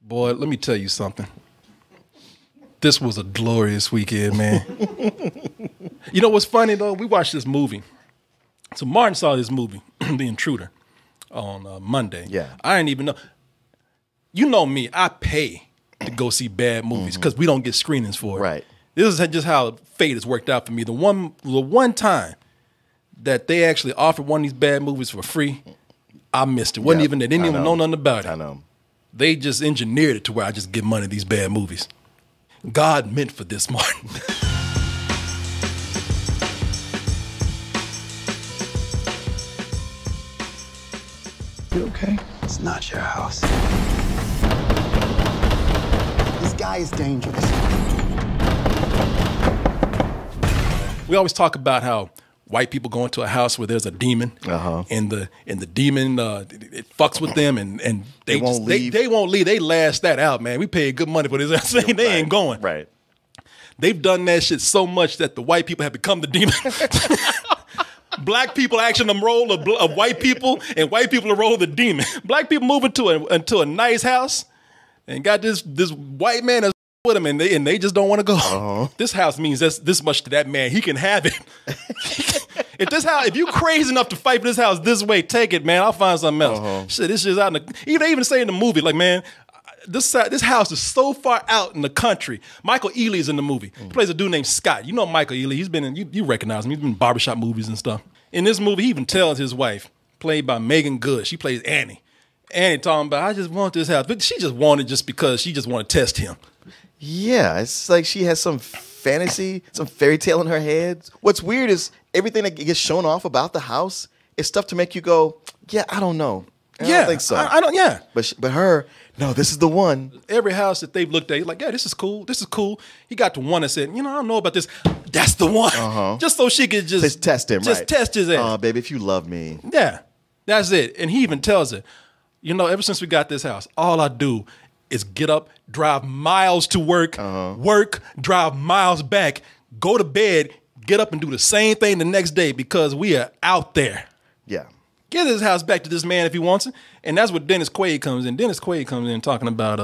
Boy, let me tell you something. This was a glorious weekend, man. You know what's funny, though? We watched this movie. So Martin saw this movie, The Intruder, on Monday. Yeah. I didn't even know. You know me. I pay to go see bad movies because we don't get screenings for it. Right. This is just how fate has worked out for me. The one time that they actually offered one of these bad movies for free, I missed it. Wasn't even, they didn't even know nothing about it. I know. They just engineered it to where I just give money to these bad movies. God meant for this, Martin. You okay? It's not your house. This guy is dangerous. We always talk about how white people go into a house where there's a demon, and the demon it fucks with them, and they won't leave. They won't leave. They lash that out, man. We paid good money for this. They ain't going. Right. They've done that shit so much that the white people have become the demon. Black people actually the role of white people, and white people the role of the demon. Black people move into a nice house and got this white man that's with them, and they just don't want to go. This house means this much to that man. He can have it. If you crazy enough to fight for this house this way, take it, man. I'll find something else. Shit, this shit's out in the. They even say in the movie, like, man, this house is so far out in the country. Michael Ealy is in the movie. He plays a dude named Scott. You know Michael Ealy. He's been in, you recognize him. He's been in barbershop movies and stuff. In this movie, he even tells his wife, played by Meagan Good, she plays Annie. Annie talking about, I just want this house. But she just wanted just because she just want to test him. Yeah, it's like she has some fantasy, some fairy tale in her head. What's weird is everything that gets shown off about the house is stuff to make you go, yeah, I don't know. I don't think so. I don't, yeah. But her, no, this is the one. Every house that they've looked at, he's like, yeah, this is cool. This is cool. He got to one and said, I don't know about this. That's the one. Just so she could just test him, just test his ass. Oh, baby, if you love me. Yeah, that's it. And he even tells her, ever since we got this house, all I do is get up, drive miles to work, work, drive miles back, go to bed, get up and do the same thing the next day because we are out there. Yeah. Give this house back to this man if he wants it. And that's what Dennis Quaid comes in. Dennis Quaid comes in talking about,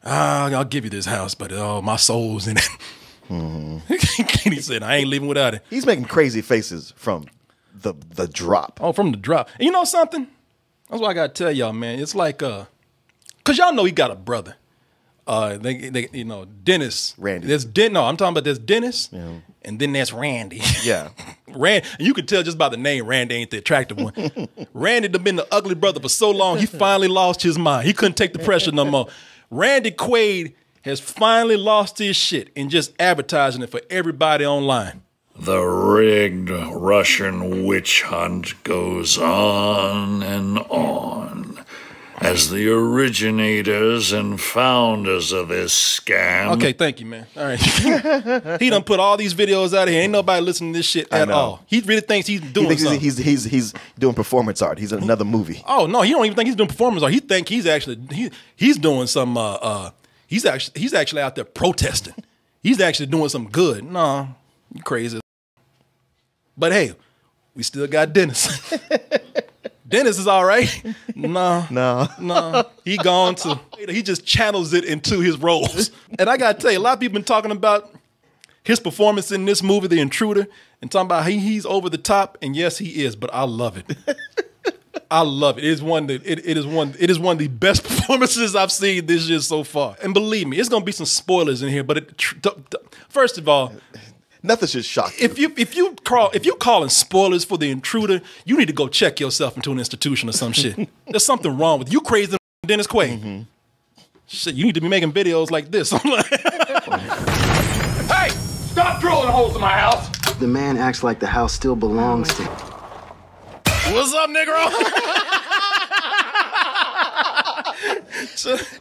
I'll give you this house, but my soul's in it. He said, I ain't leaving without it. He's making crazy faces from the drop. Oh, from the drop. And you know something? That's what I got to tell y'all, man. It's like, because y'all know he got a brother. Dennis. Randy. I'm talking about there's Dennis, and then there's Randy. Yeah. And you can tell just by the name, Randy ain't the attractive one. Randy done been the ugly brother for so long, he finally lost his mind. He couldn't take the pressure no more. Randy Quaid has finally lost his shit and just advertising it for everybody online. The rigged Russian witch hunt goes on and on as the originators and founders of this scam. Okay, thank you, man. All right. He done put all these videos out here. Ain't nobody listening to this shit at all. He really thinks he's doing something. He's doing performance art. He's in another movie. Oh, no, he don't even think he's doing performance art. He think he's actually, he's doing some, he's actually out there protesting. He's actually doing some good. No, you crazy. But hey, we still got Dennis. Dennis is all right. No. He gone too. He just channels it into his roles. And I got to tell you, a lot of people been talking about his performance in this movie, The Intruder, and talking about he's over the top. And yes, he is, but I love it. I love it. It is one of the best performances I've seen this year so far. And believe me, it's going to be some spoilers in here, but first of all, nothing should shock you. If you calling spoilers for The Intruder, you need to go check yourself into an institution or some shit. There's something wrong with you. Crazy Dennis Quaid. Shit, you need to be making videos like this. Hey, stop drilling holes in my house. The man acts like the house still belongs to him. What's up, Negro?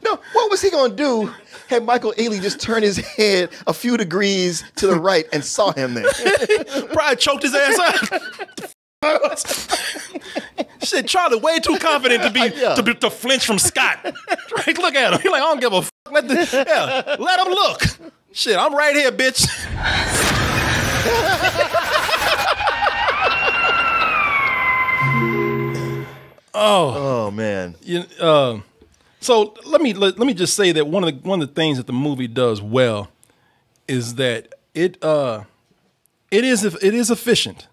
No, what was he gonna do had Michael Ealy just turned his head a few degrees to the right and saw him there? Probably choked his ass out. Shit, Charlie way too confident to flinch from Scott. Right, look at him. He's like, I don't give a fuck. Let him look. Shit, I'm right here, bitch. Oh man. So let me just say that one of the things that the movie does well is that it is efficient.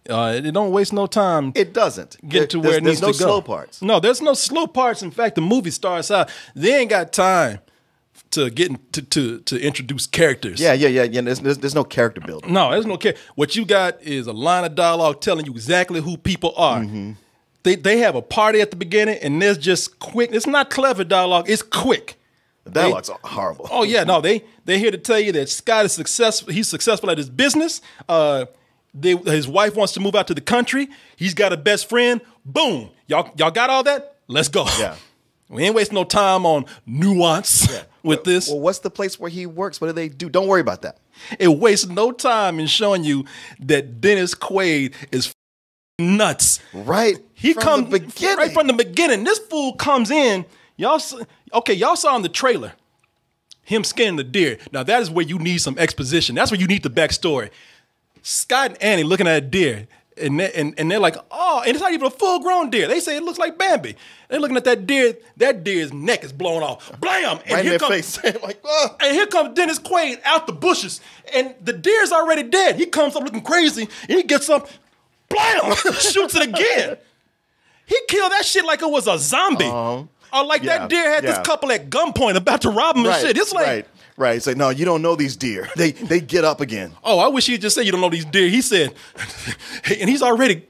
It don't waste no time. It doesn't get to where it needs to go. There's no slow parts. No, there's no slow parts. In fact, the movie starts out. They ain't got time to get to introduce characters. Yeah. There's no character building. No, there's no character. What you got is a line of dialogue telling you exactly who people are. Mm-hmm. They have a party at the beginning, and there's just quick. It's not clever dialogue. It's quick. The dialogue's horrible. Oh yeah, no. They're here to tell you that Scott is successful. He's successful at his business. His wife wants to move out to the country. He's got a best friend. Boom. Y'all got all that? Let's go. Yeah. We ain't wasting no time on nuance with this. Well, what's the place where he works? What do they do? Don't worry about that. It wastes no time in showing you that Dennis Quaid is nuts. Right. He comes right from the beginning. This fool comes in. Y'all saw in the trailer him skinning the deer. Now that is where you need some exposition. That's where you need the backstory. Scott and Annie looking at a deer, and they're like, oh, and it's not even a full-grown deer. They say it looks like Bambi. They're looking at that deer. That deer's neck is blown off. Blam! And right in their face. Like, oh. And here comes Dennis Quaid out the bushes, and the deer's already dead. He comes up looking crazy, and he gets up, blam! Shoots it again. He killed that shit like it was a zombie. Or like that deer had this couple at gunpoint about to rob him and shit. It's like... Right. It's like, no, you don't know these deer. They get up again. Oh, I wish he'd just say you don't know these deer. He said, and he's already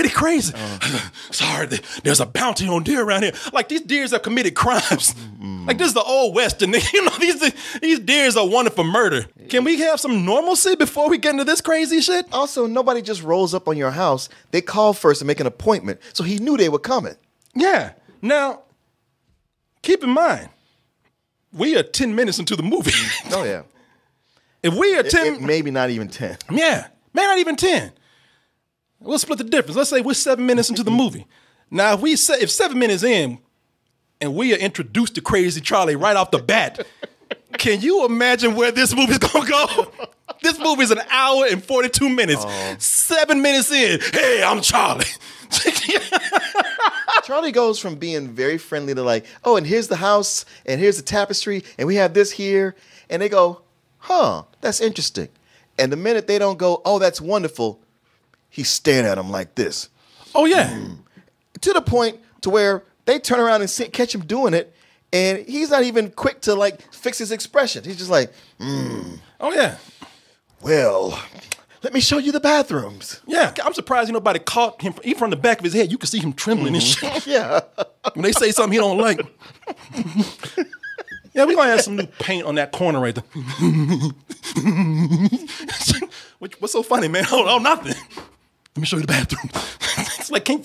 crazy. Sorry, there's a bounty on deer around here. Like these deers have committed crimes. Like this is the old west, and these deers are wanted for murder. Can we have some normalcy before we get into this crazy shit? Also, nobody just rolls up on your house. They call first and make an appointment, so he knew they were coming. Yeah. Now, keep in mind, we are 10 minutes into the movie. Oh, yeah. If we are 10... maybe not even 10. Yeah. Maybe not even 10. We'll split the difference. Let's say we're 7 minutes into the movie. Now, if 7 minutes in and we are introduced to Crazy Charlie right off the bat, can you imagine where this movie's going to go? This movie's an hour and 42 minutes. 7 minutes in, hey, I'm Charlie. Charlie goes from being very friendly to like, oh, and here's the house, and here's the tapestry, and we have this here. And they go, huh, that's interesting. And the minute they don't go, oh, that's wonderful, he's staring at him like this. Oh, yeah. To the point to where they turn around and catch him doing it, and he's not even quick to like fix his expression. He's just like, Oh, yeah. Well, let me show you the bathrooms. Yeah, I'm surprised nobody caught him. Even from the back of his head, you can see him trembling and shit. Yeah. When they say something he don't like. Yeah, we're going to have some new paint on that corner right there. What's so funny, man? Oh, nothing. Let me show you the bathroom. It's like, can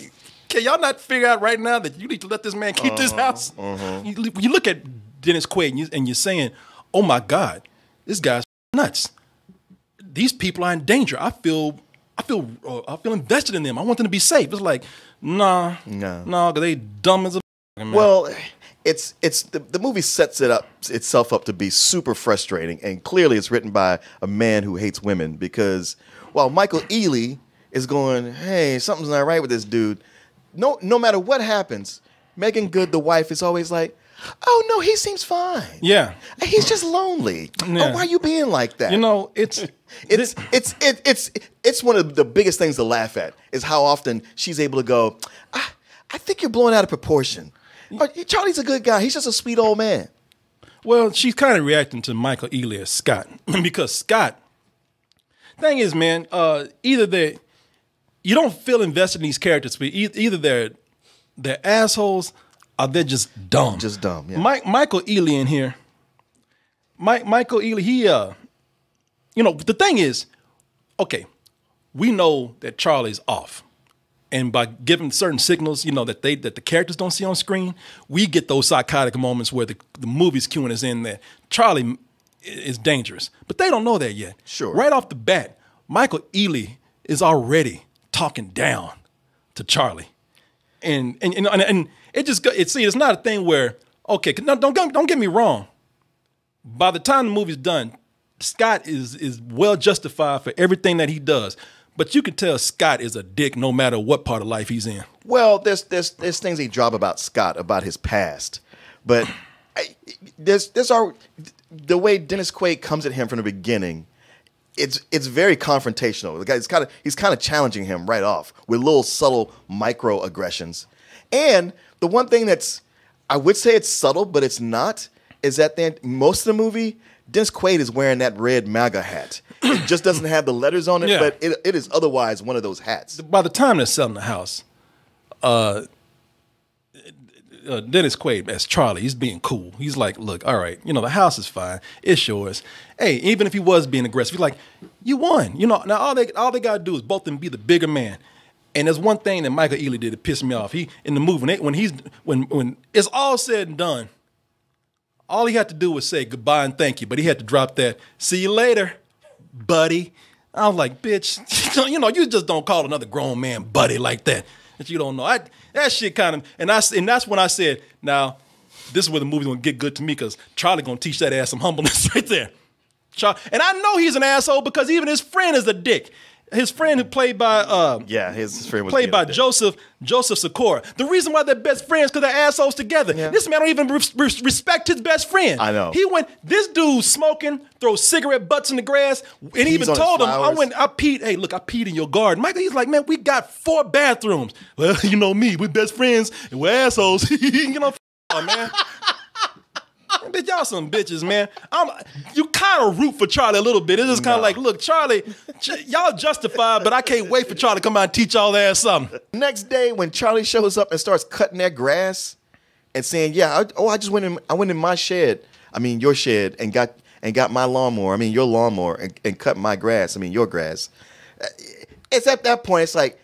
y'all not figure out right now that you need to let this man keep this house? You look at Dennis Quaid and you're saying, oh my God, this guy's nuts. These people are in danger. I feel invested in them. I want them to be safe. It's like, nah, because they dumb as a man. Well, it's the movie sets itself up to be super frustrating, and clearly it's written by a man who hates women, because while Michael Ealy is going, hey, something's not right with this dude, no matter what happens, Meagan Good, the wife, is always like, oh no, he seems fine. Yeah, he's just lonely. Yeah. Oh, why are you being like that? You know, it's one of the biggest things to laugh at is how often she's able to go, I think you're blowing out of proportion. Charlie's a good guy. He's just a sweet old man. Well, she's kind of reacting to Michael Ealy as Scott because Scott. Thing is, man, either you don't feel invested in these characters, but either they're assholes. They're just dumb. Just dumb, yeah. Michael Ealy in here. Michael Ealy, the thing is, okay, we know that Charlie's off. And by giving certain signals, that the characters don't see on screen, we get those psychotic moments where the movie's cueing us in that Charlie is dangerous. But they don't know that yet. Sure. Right off the bat, Michael Ealy is already talking down to Charlie. And it's not a thing where, okay, no, don't get me wrong. By the time the movie's done, Scott is well justified for everything that he does. But you can tell Scott is a dick no matter what part of life he's in. Well, there's things they drop about Scott, about his past. But the way Dennis Quaid comes at him from the beginning, it's very confrontational. The guy he's kind of challenging him right off with little subtle microaggressions. And the one thing I would say it's subtle, but it's not, is that most of the movie, Dennis Quaid is wearing that red MAGA hat. It just doesn't have the letters on it, but it is otherwise one of those hats. By the time they're selling the house, Dennis Quaid as Charlie, he's being cool. He's like, look, all right, the house is fine. It's yours. Hey, even if he was being aggressive, he's like, you won. Now all they got to do is both of them be the bigger man. And there's one thing that Michael Ealy did that pissed me off. He in the movie when it's all said and done, all he had to do was say goodbye and thank you, but he had to drop that "see you later, buddy." I was like, bitch, you just don't call another grown man buddy like that. That you don't know. That shit kind of, and that's when I said, now, this is where the movie's gonna get good to me, because Charlie gonna teach that ass some humbleness right there. And I know he's an asshole because even his friend is a dick. His friend who played by his friend was played by Joseph Sikora. The reason why they're best friends because they're assholes together. Yeah. This man don't even respect his best friend. I know. This dude smoking, throws cigarette butts in the grass, and he even told him, I peed. Hey, look, I peed in your garden. Michael, he's like, man, we got 4 bathrooms. Well, you know me, we're best friends and we're assholes. Man. Bitch, y'all some bitches, man. You kind of root for Charlie a little bit. It's just kind of like, look, Charlie, y'all justified, but I can't wait for Charlie to come out and teach y'all their ass something. Next day, when Charlie shows up and starts cutting that grass and saying, "Yeah, I just went in my shed. I mean, your shed, and got my lawnmower. I mean, your lawnmower, and cut my grass. I mean, your grass." It's at that point, it's like,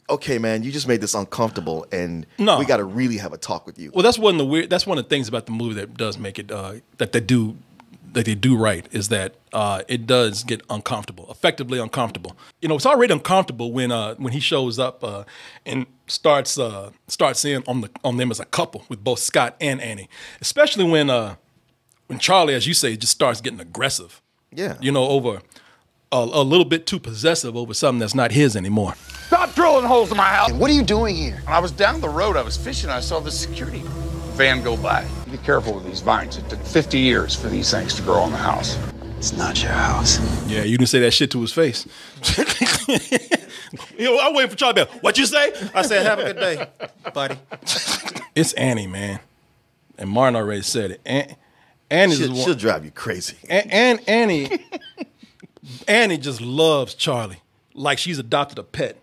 okay, man, you just made this uncomfortable, and we got to really have a talk with you. Well, that's one of the things about the movie that does make it that they do right, is that it does get uncomfortable, effectively uncomfortable. It's already uncomfortable when he shows up and starts in on them as a couple with both Scott and Annie, especially when Charlie, as you say, just starts getting aggressive. Yeah, over a little bit too possessive over something that's not his anymore. Stop drilling holes in my house. What are you doing here? When I was down the road, I was fishing, I saw the security van go by. Be careful with these vines. It took 50 years for these things to grow on the house. It's not your house. Yeah, you didn't say that shit to his face. I'm waiting for Charlie Bell. What you say? I said, have a good day, buddy. It's Annie, man. And Martin already said it. She'll drive you crazy. And Annie just loves Charlie like she's adopted a pet.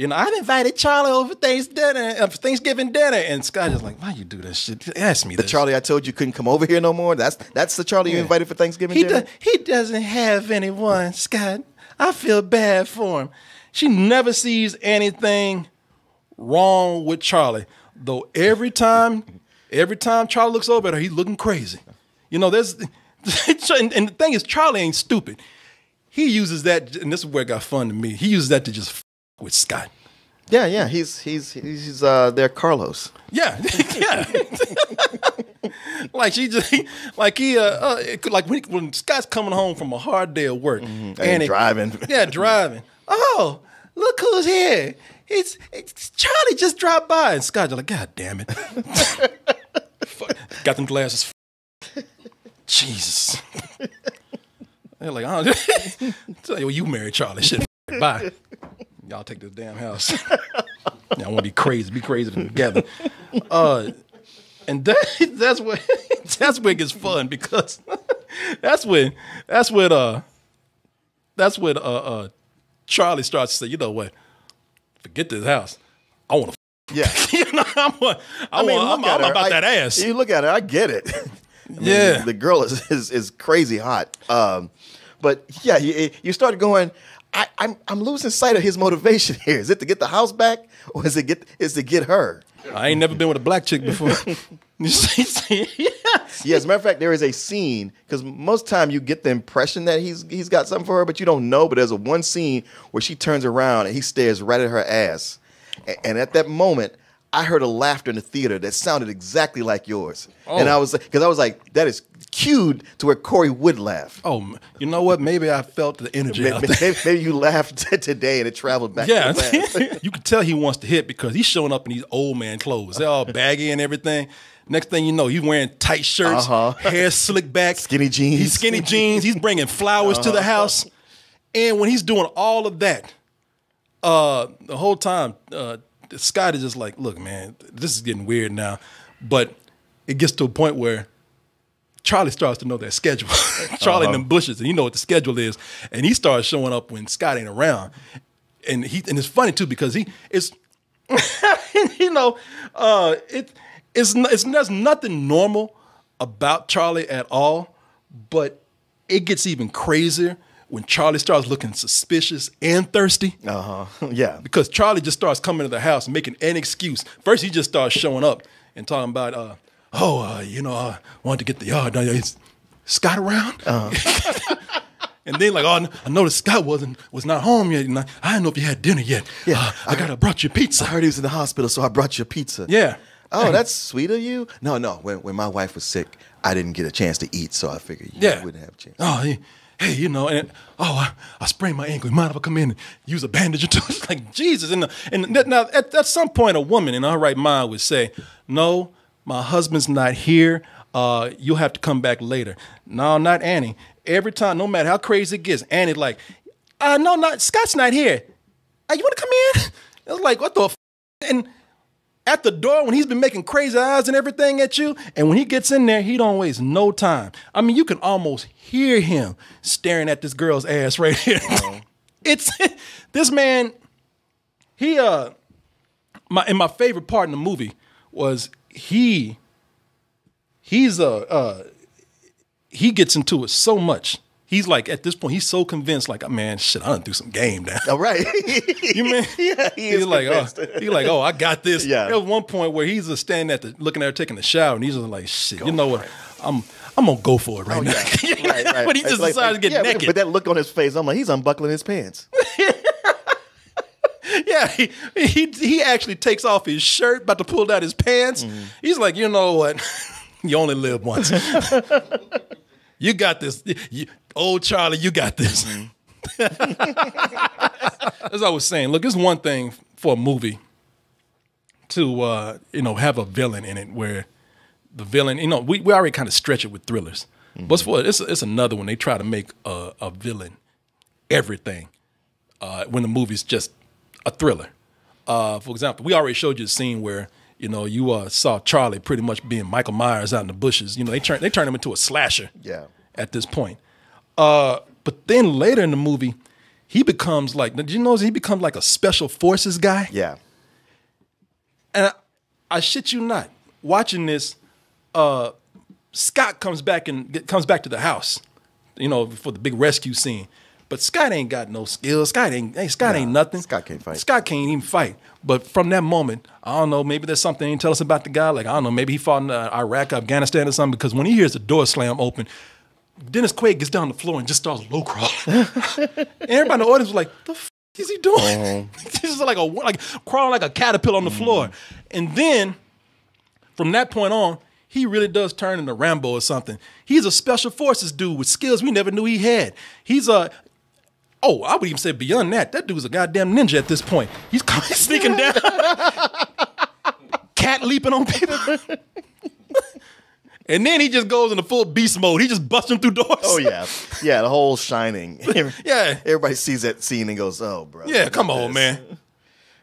I've invited Charlie over for Thanksgiving dinner, and Scott is like, why you do that shit? Ask me the this. Charlie I told you couldn't come over here no more? That's the Charlie you invited for Thanksgiving dinner? He doesn't have anyone, Scott. I feel bad for him. She never sees anything wrong with Charlie, though every time Charlie looks over at her, he's looking crazy. There's and the thing is, Charlie ain't stupid. He uses that, and this is where it got fun to me. He uses that to just f with Scott. Yeah. He's their Carlos. Yeah. Like when Scott's coming home from a hard day of work and driving. Yeah, driving. Oh, look who's here! It's Charlie just dropped by, and Scott's like, God damn it! Got them glasses. Jesus. They're like, tell you married Charlie. Shit, bye. Y'all take this damn house. Y'all want to be crazy together. And that's where it gets fun, because that's when Charlie starts to say, you know what? Forget this house. I want to. Yeah. I'm about that ass. You look at her, I get it. Yeah. The girl is crazy hot. But yeah, you start going, I'm losing sight of his motivation here. Is it to get the house back, or is it to get her? I ain't never been with a black chick before. Yeah, as a matter of fact, there is a scene, because most time you get the impression that he's got something for her, but you don't know. But there's one scene where she turns around and he stares right at her ass. And at that moment, I heard a laughter in the theater that sounded exactly like yours. And I was like, that is cued to where Corey would laugh. Oh, you know what? Maybe I felt the energy out there. Maybe you laughed today and it traveled back. Yeah, to the you can tell he wants to hit because he's showing up in these old man clothes. They're all baggy and everything. Next thing you know, he's wearing tight shirts, hair slicked back, skinny jeans. He's skinny jeans. He's bringing flowers to the house, and when he's doing all of that, the whole time, Scott is just like, "Look, man, this is getting weird now," but it gets to a point where Charlie starts to know their schedule. Charlie in them bushes, and you know what the schedule is, and he starts showing up when Scott ain't around, and it's funny too because it's you know there's nothing normal about Charlie at all, but it gets even crazier when Charlie starts looking suspicious and thirsty. Yeah. Because Charlie just starts coming to the house and making an excuse. First, he just starts showing up and talking about, I wanted to get the yard done. Is Scott around? And then like, I noticed Scott was not home yet. And I didn't know if you had dinner yet. Yeah, I brought you pizza. I heard he was in the hospital, so I brought you a pizza. Yeah. Oh, that's sweet of you. No. When my wife was sick, I didn't get a chance to eat, so I figured you wouldn't have a chance. Oh, hey, I sprained my ankle. You mind if I come in and use a bandage or two? It's like, Jesus. And now, at some point, a woman in her right mind would say, no, my husband's not here. You'll have to come back later. No, not Annie. Every time, no matter how crazy it gets, Annie's like, no, Scott's not here. You want to come in? I was like, what the f? And at the door, when he's been making crazy eyes and everything at you, and when he gets in there, he don't waste no time. I mean, you can almost hear him staring at this girl's ass right here. It's this man. My favorite part in the movie was he gets into it so much. He's like, at this point, he's so convinced, like, man, shit, I done threw some game down. Oh, right. You mean? Yeah, he's like, convinced. I got this. Yeah. There was one point where he's just standing looking at her taking a shower, and he's just like, shit, you know what? I'm gonna go for it right now. Yeah. Right. But he just decided to get naked. But that look on his face, I'm like, he's unbuckling his pants. Yeah, he actually takes off his shirt, about to pull down his pants. He's like, you know what? You only live once. You got this. Old Charlie, you got this. As I was saying, look, it's one thing for a movie to have a villain in it where the villain, we already kind of stretch it with thrillers. But it's another when they try to make a villain everything when the movie's just a thriller. For example, we already showed you the scene where you saw Charlie pretty much being Michael Myers out in the bushes. They turn him into a slasher. Yeah. At this point, but then later in the movie, he becomes like. Did you notice he becomes like a special forces guy? Yeah. And I shit you not, watching this, Scott comes back to the house, for the big rescue scene. But Scott ain't got no skills. Scott ain't nothing. Scott can't fight. Scott can't even fight. But from that moment, I don't know, maybe there's something they didn't tell us about the guy. Like, I don't know, maybe he fought in Iraq, Afghanistan or something, because when he hears the door slam open, Dennis Quaid gets down on the floor and just starts low crawling. And everybody in the audience was like, the f is he doing? He's just like crawling like a caterpillar on the floor. And then, from that point on, he really does turn into Rambo or something. He's a special forces dude with skills we never knew he had. He's I would even say beyond that. That dude's a goddamn ninja at this point. He's sneaking down, cat leaping on people. And then he just goes into full beast mode. He just busts them through doors. Oh, yeah. Yeah, the whole Shining. Yeah. Everybody sees that scene and goes, oh, bro. Yeah, come on, man.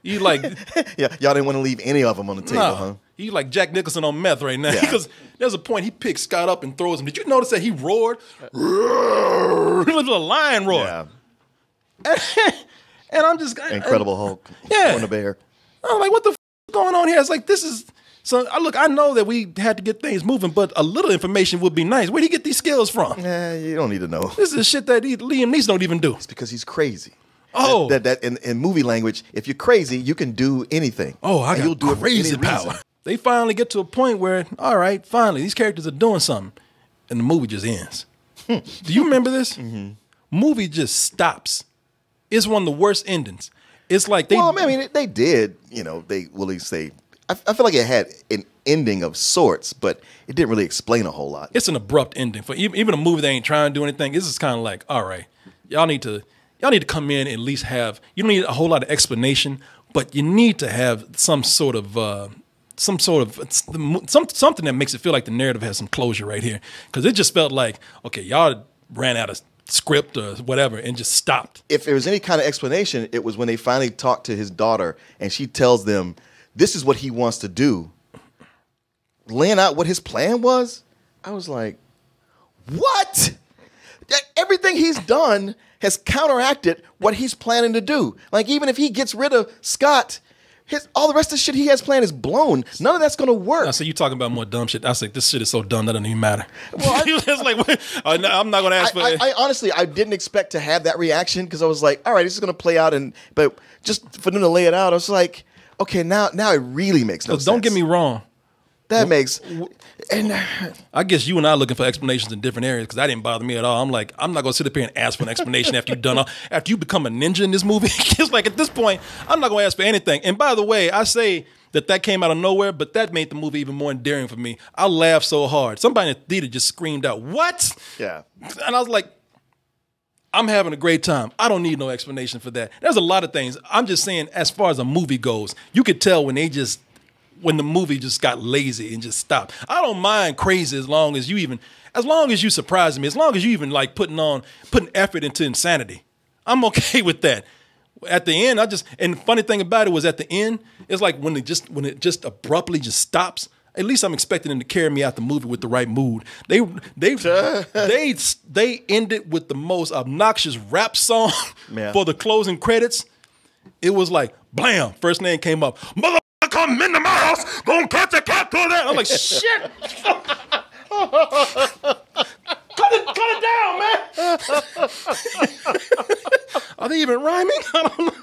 You like... Yeah, y'all didn't want to leave any of them on the table, huh? He like Jack Nicholson on meth right now. Yeah. Because there's a point he picks Scott up and throws him. Did you notice that he roared? He was a lion roar. Yeah. And I'm just... Incredible Hulk. Yeah. On the bear. I'm like, what the f is going on here? It's like, this is... So, I know that we had to get things moving, but a little information would be nice. Where'd he get these skills from? You don't need to know. This is shit that Liam Neeson don't even do. It's because he's crazy. Oh. That in movie language, if you're crazy, you can do anything. Oh, I got you'll do crazy it for any power. reason. They finally get to a point where, all right, finally, these characters are doing something. And the movie just ends. Do you remember this? Movie just stops. It's one of the worst endings. It's like they... Well, I mean, they did, they at least say, I feel like it had an ending of sorts, but it didn't really explain a whole lot. It's an abrupt ending for even a movie that ain't trying to do anything. This is kind of like, all right, y'all need to come in and at least have. You don't need a whole lot of explanation, but you need to have something that makes it feel like the narrative has some closure right here. Because it just felt like, okay, y'all ran out of script or whatever and just stopped. If there was any kind of explanation, it was when they finally talked to his daughter and she tells them, this is what he wants to do. Laying out what his plan was, I was like, what? Everything he's done has counteracted what he's planning to do. Like, even if he gets rid of Scott, all the rest of the shit he has planned is blown. None of that's going to work. So you talking about more dumb shit. I was like, this shit is so dumb that doesn't even matter. Well, he was just like, I'm not going to ask for it. I honestly, I didn't expect to have that reaction because I was like, all right, this is going to play out. But just for them to lay it out, I was like, okay, now it really makes no sense. Don't get me wrong. That makes... And I guess you and I are looking for explanations in different areas because that didn't bother me at all. I'm like, I'm not going to sit up here and ask for an explanation after you become a ninja in this movie. It's like at this point, I'm not going to ask for anything. And by the way, I say that came out of nowhere, but that made the movie even more endearing for me. I laughed so hard. Somebody in the theater just screamed out, "What?" Yeah. And I was like, I'm having a great time. I don't need no explanation for that. There's a lot of things. I'm just saying, as far as a movie goes, you could tell when the movie just got lazy and just stopped. I don't mind crazy as long as you surprise me, as long as you even like putting effort into insanity. I'm okay with that. At the end, and the funny thing about it was at the end, it's like when it just abruptly just stops. At least I'm expecting them to carry me out the movie with the right mood. They ended with the most obnoxious rap song for the closing credits. It was like, blam, first name came up. Mother come into my house, gonna catch a cat to that. I'm like, shit. Cut it down, man. Are they even rhyming? I don't know.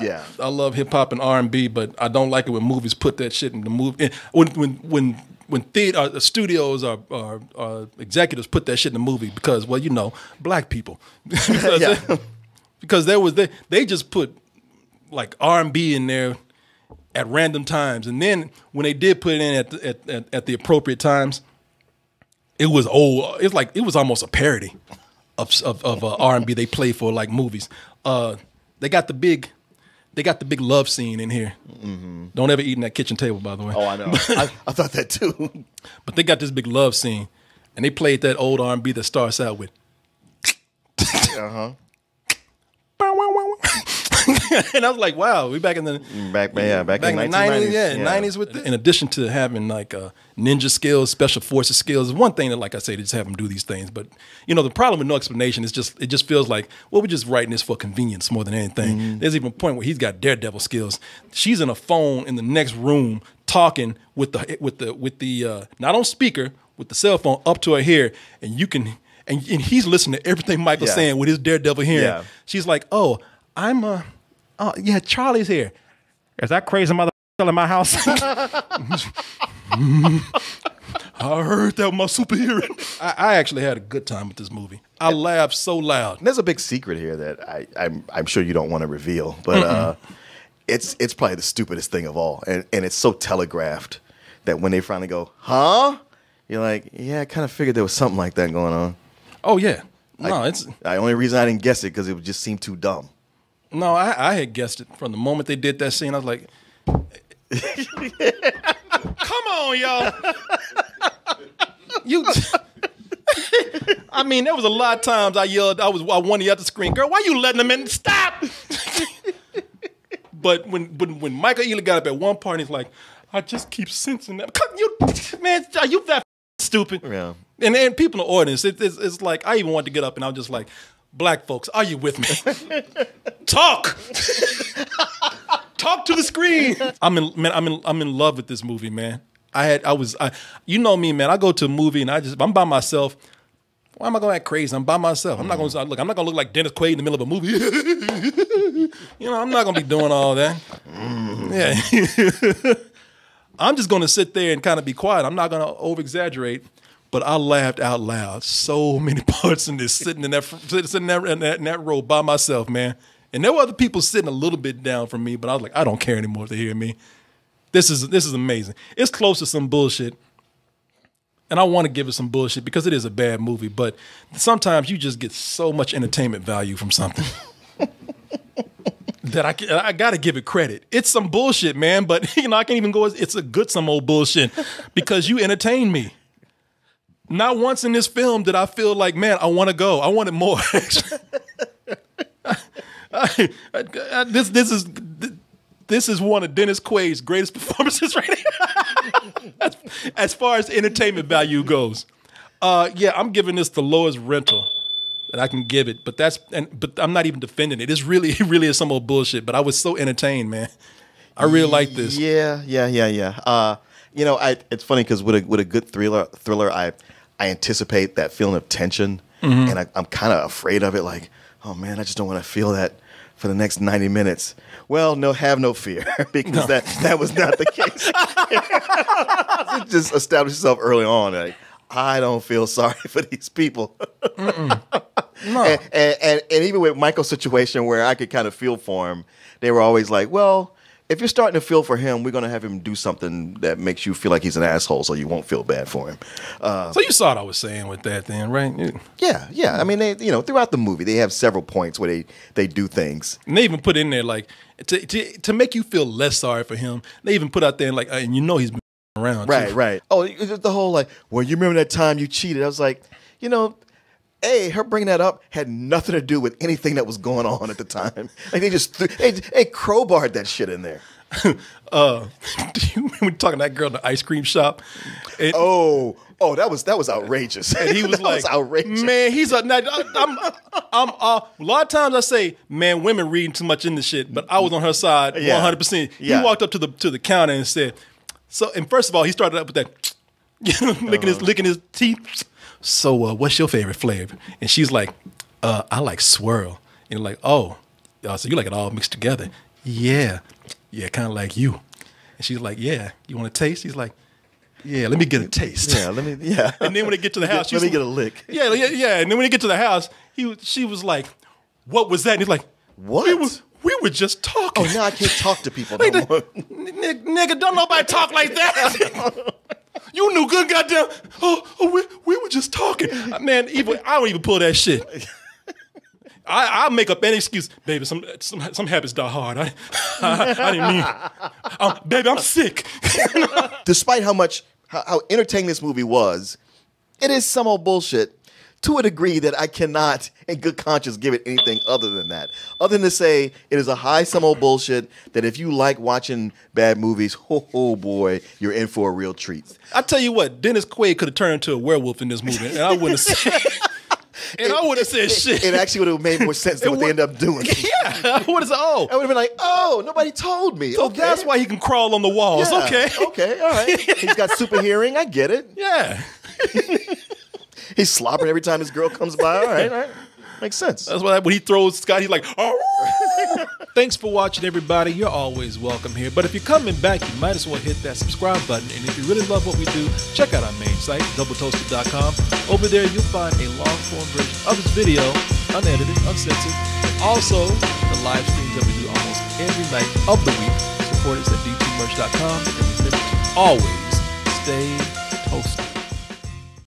Yeah, I love hip hop and R&B, but I don't like it when movies put that shit in the movie. When theater studios or executives put that shit in the movie because, well, you know, black people. Because they just put like R&B in there at random times, and then when they did put it in at the appropriate times, it was old. It was almost a parody of R&B they play for like movies. They got the big love scene in here. Mm-hmm. Don't ever eat in that kitchen table, by the way. Oh, I know. I thought that too. But they got this big love scene, and they played that old R&B that starts out with. And I was like, wow, we back in the back in the 90s. Yeah, 90s with it. In addition to having like ninja skills, special forces skills, one thing that, like I say, they just have them do these things. But you know, the problem with no explanation is it just feels like, well, we're just writing this for convenience more than anything. Mm-hmm. There's even a point where he's got daredevil skills. She's in a phone in the next room talking with the not on speaker, with the cell phone up to her ear, and you can and he's listening to everything Michael's saying with his daredevil hearing. Yeah. She's like, oh, Charlie's here. Is that crazy mother still in my house? I heard that with my super hearing. I actually had a good time with this movie. I laughed so loud. And there's a big secret here that I'm sure you don't want to reveal, but it's probably the stupidest thing of all, and it's so telegraphed that when they finally go, huh? You're like, yeah, I kind of figured there was something like that going on. Oh yeah, no, it's the only reason I didn't guess it because it would just seem too dumb. No, I had guessed it from the moment they did that scene. I was like, come on, y'all. I mean, there was a lot of times I yelled, I wanted you out the screen, girl, why you letting them in? Stop! But when Michael Ealy got up at one part, he's like, I just keep sensing that. Man, are you that stupid? Yeah. And people in the audience, it's like, I even wanted to get up and I was just like, black folks, are you with me? Talk! Talk to the screen. I'm in love with this movie, man. You know me, man. I go to a movie and I'm by myself. Why am I going to act crazy? I'm by myself. I'm not going to look like Dennis Quaid in the middle of a movie. You know, I'm not going to be doing all that. Yeah. I'm just going to sit there and kind of be quiet. I'm not going to over-exaggerate. But I laughed out loud so many parts in this, sitting in that row by myself, man. And there were other people sitting a little bit down from me, but I was like, I don't care anymore if they hear me. This is amazing. It's close to some bullshit. And I want to give it some bullshit because it is a bad movie, but sometimes you just get so much entertainment value from something that I got to give it credit. It's some bullshit, man, but I can't even go, it's a good some old bullshit because you entertain me. Not once in this film did I feel like, man, I want to go. I wanted more. This is one of Dennis Quaid's greatest performances right here. As far as entertainment value goes. Yeah, I'm giving this the lowest rental that I can give it, but I'm not even defending it. It really is some old bullshit, but I was so entertained, man. I really like this. Yeah. It's funny because with a good thriller, I anticipate that feeling of tension, and I'm kind of afraid of it. Like, oh man, I just don't want to feel that for the next 90 minutes. Well, have no fear, because that was not the case. It just established itself early on. Like, I don't feel sorry for these people. No. And even with Michael's situation where I could kind of feel for him, they were always like, well, if you're starting to feel for him, we're going to have him do something that makes you feel like he's an asshole so you won't feel bad for him. So you saw what I was saying with that then, right? Yeah. I mean, they, throughout the movie, they have several points where they do things. And they even put in there, like, to make you feel less sorry for him, they even put out there, like, and he's been around. Right, too. right. Oh, the whole, like, well, you remember that time you cheated? I was like, her bringing that up had nothing to do with anything that was going on at the time. Like they just they crowbarred that shit in there. Do you remember talking to that girl in the ice cream shop? And, oh, that was outrageous. And he was like, outrageous. Man, he's a. A lot of times I say, man, women reading too much into shit, but I was on her side 100%. He walked up to the counter and said, so. And first of all, he started up with that, licking his teeth. So what's your favorite flavor? And she's like, I like swirl. And like, oh, so you like it all mixed together? Yeah, kind of like you. And she's like, yeah, you want a taste? He's like, yeah, let me get a taste. Yeah. And then when they get to the house, let me get a lick. Yeah. And then when they get to the house, she was like, what was that? And he's like, what? We were just talking. Oh, now I can't talk to people no more. Nigga, don't nobody talk like that. You knew good goddamn. We were just talking, man. I don't even pull that shit. I'll make up any excuse, baby. Some habits die hard. I didn't mean, baby. I'm sick. Despite how entertaining this movie was, it is some old bullshit to a degree that I cannot, in good conscience, give it anything other than that. Other than to say it is a high some old bullshit that if you like watching bad movies, oh boy, you're in for a real treat. I tell you what, Dennis Quaid could have turned into a werewolf in this movie, and I wouldn't have said. I would have said shit. It actually would have made more sense than what they end up doing. Yeah, I would have said, I would have been like, nobody told me. So okay. That's why he can crawl on the walls. Yeah. Okay, all right. He's got super hearing. I get it. Yeah. He's slobbering every time his girl comes by. All right. Makes sense. That's why when he throws Scott, he's like, oh. Thanks for watching, everybody. You're always welcome here. But if you're coming back, you might as well hit that subscribe button. And if you really love what we do, check out our main site, doubletoasted.com. Over there, you'll find a long-form version of this video, unedited, uncensored. And also, the live streams that we do almost every night of the week. Support us at d2merch.com. And remember to always stay toasted.